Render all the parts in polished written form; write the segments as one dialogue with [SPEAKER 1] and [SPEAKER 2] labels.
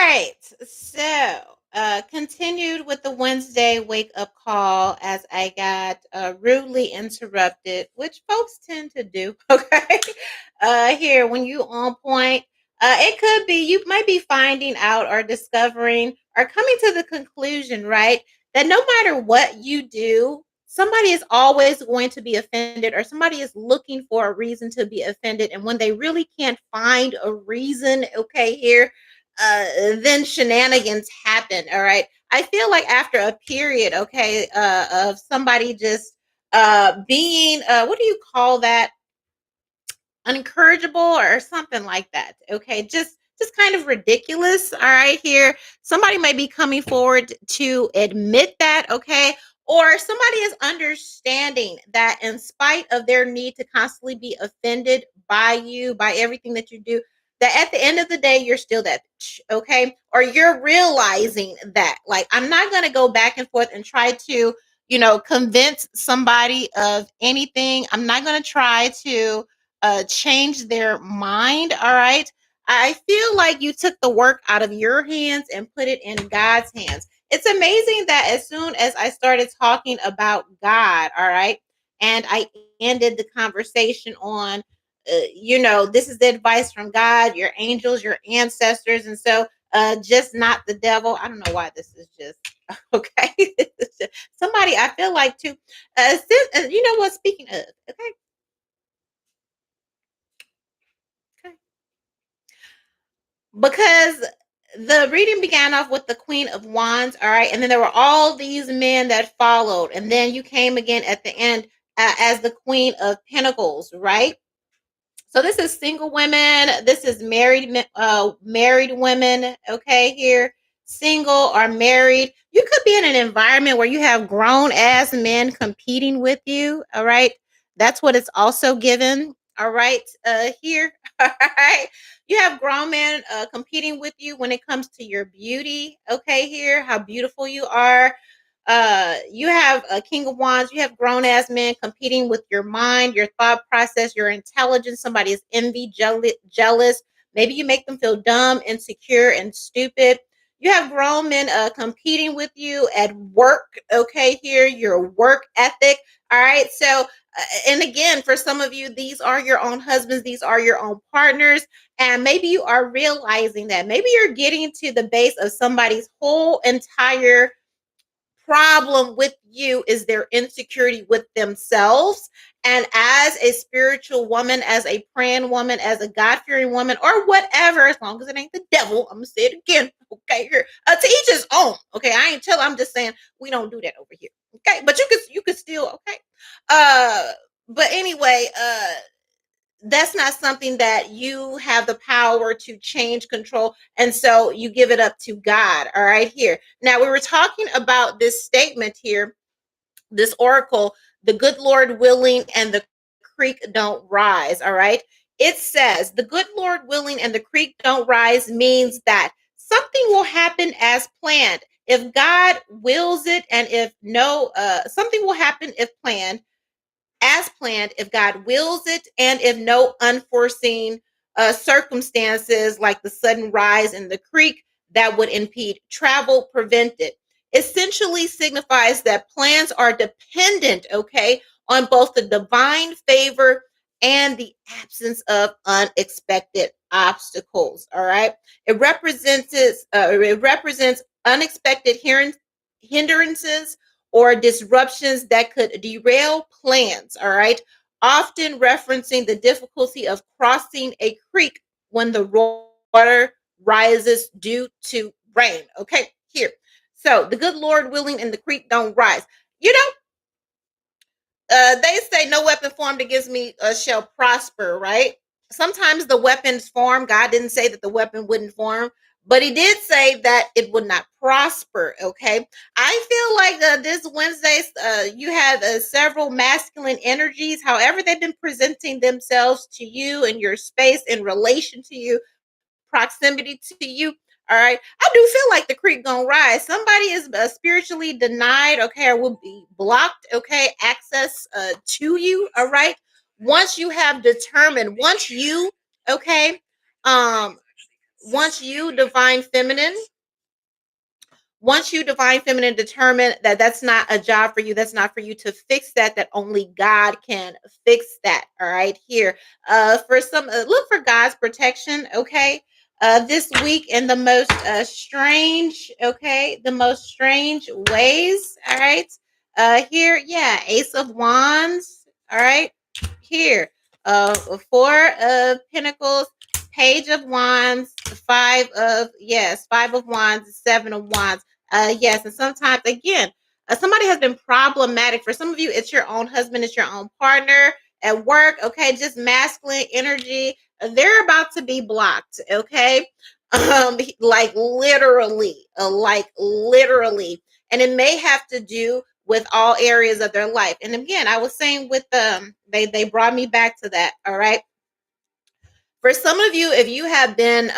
[SPEAKER 1] right. Continued with the Wednesday wake up call as I got rudely interrupted, which folks tend to do. Okay. Here, when you on point, it could be you might be finding out or discovering or coming to the conclusion, right, that no matter what you do, somebody is always going to be offended or somebody is looking for a reason to be offended. And when they really can't find a reason, okay, here uh, then shenanigans happen. All right. I feel like after a period, okay, of somebody just being what do you call that? Unencourageable or something like that. Okay. Just kind of ridiculous. All right. Here. Somebody may be coming forward to admit that, okay. Or somebody is understanding that in spite of their need to constantly be offended by you, by everything that you do, that at the end of the day, you're still that bitch, okay? Or you're realizing that. Like, I'm not going to go back and forth and try to, convince somebody of anything. I'm not going to try to change their mind. All right. I feel like you took the work out of your hands and put it in God's hands. It's amazing that as soon as I started talking about God, all right, and I ended the conversation on, this is the advice from God, your angels, your ancestors. And so, just not the devil. I don't know why this is just okay. Somebody I feel like to, you know what? Speaking of, okay, okay. Because the reading began off with the Queen of Wands, all right, and then there were all these men that followed, and then you came again at the end as the Queen of Pentacles, right? So this is single women. This is married women. Okay, here, single or married. You could be in an environment where you have grown ass men competing with you. All right, that's what it's also given. All right, here. All right, you have grown men competing with you when it comes to your beauty. Okay, here, how beautiful you are. You have a king of wands, you have grown ass men competing with your mind, your thought process, your intelligence. Somebody is envy, jealous. Maybe you make them feel dumb, insecure, and stupid. You have grown men competing with you at work. Okay, here, your work ethic. All right, so and again, for some of you, these are your own husbands, these are your own partners, and maybe you are realizing that. Maybe you're getting to the base of somebody's whole entire problem with you is their insecurity with themselves. And as a spiritual woman, as a praying woman, as a God fearing woman, or whatever, as long as it ain't the devil, I'm gonna say it again. Okay, here to each his own. Okay, I ain't I'm just saying we don't do that over here. Okay, but you could still okay. Uh, but anyway, that's not something that you have the power to change, control, and so you give it up to God. All right, here now we were talking about this statement here, this oracle, the good Lord willing and the creek don't rise. All right, it says the good Lord willing and the creek don't rise means that something will happen as planned if God wills it, and if no, something will happen if planned, as planned if God wills it, and if no unforeseen circumstances like the sudden rise in the creek that would impede travel prevent it. Essentially signifies that plans are dependent, okay, on both the divine favor and the absence of unexpected obstacles. All right, it represents unexpected hindrances or disruptions that could derail plans, all right? Often referencing the difficulty of crossing a creek when the water rises due to rain. Okay, here. So the good Lord willing and the creek don't rise. You know, they say no weapon formed against me shall prosper, right? Sometimes the weapons form. God didn't say that the weapon wouldn't form, but he did say that it would not prosper. Okay. I feel like this Wednesday, you have several masculine energies. However, they've been presenting themselves to you in your space in relation to you, proximity to you. All right. I do feel like the creek gonna rise. Somebody is spiritually denied, okay, or will be blocked, okay, access to you. All right. Once you have determined, once you, okay, um, once you divine feminine determine that that's not a job for you, that's not for you to fix that, that only God can fix that. All right, here, for some, look for God's protection. Okay, this week in the most strange, okay, the most strange ways. All right, here, yeah, Ace of Wands. All right, here, Four of Pentacles, Page of Wands, Five of Wands, Seven of Wands. Yes, and sometimes again, somebody has been problematic. For some of you, it's your own husband, it's your own partner at work. Okay, just masculine energy. They're about to be blocked. Okay, like literally, and it may have to do with all areas of their life. And again, I was saying with they brought me back to that. All right, for some of you, if you have been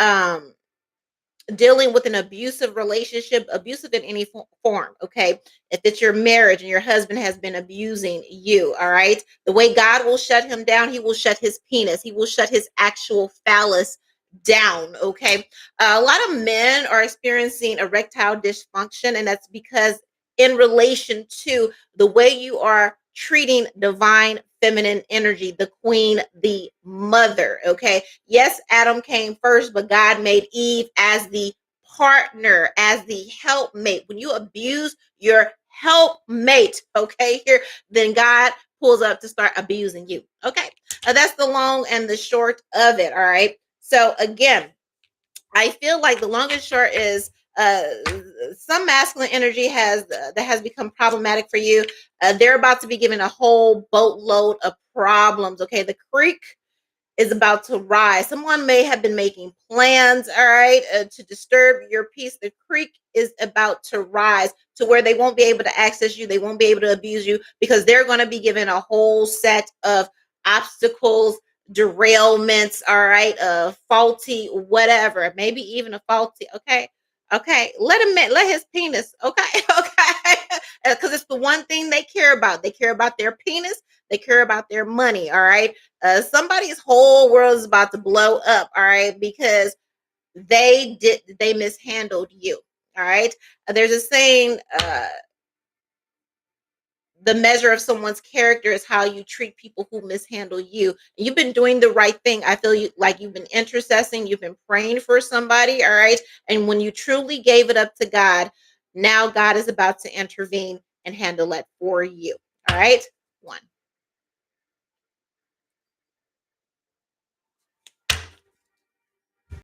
[SPEAKER 1] dealing with an abusive relationship, abusive in any form, okay? If it's your marriage and your husband has been abusing you, all right? The way God will shut him down, he will shut his penis, he will shut his actual phallus down, okay? A lot of men are experiencing erectile dysfunction, and that's because in relation to the way you are treating divine feminine energy, the queen, the mother, okay? Yes, Adam came first, but God made Eve as the partner, as the helpmate. When you abuse your helpmate, okay, here, then God pulls up to start abusing you, okay? That's the long and the short of it, all right? So again, I feel like the long and short is uh some masculine energy has that has become problematic for you. They're about to be given a whole boatload of problems, okay? The creek is about to rise. Someone may have been making plans, all right, to disturb your peace. The creek is about to rise to where they won't be able to access you. They won't be able to abuse you because they're going to be given a whole set of obstacles, derailments, all right, faulty, whatever, maybe even a faulty, okay. Okay, let his penis, okay, okay, because it's the one thing they care about. They care about their penis. They care about their money. All right, somebody's whole world is about to blow up, all right, because they mishandled you, all right. There's a saying, the measure of someone's character is how you treat people who mishandle you. And you've been doing the right thing. I feel you, like you've been intercessing, you've been praying for somebody, all right, and when you truly gave it up to God, now God is about to intervene and handle it for you. All right, one.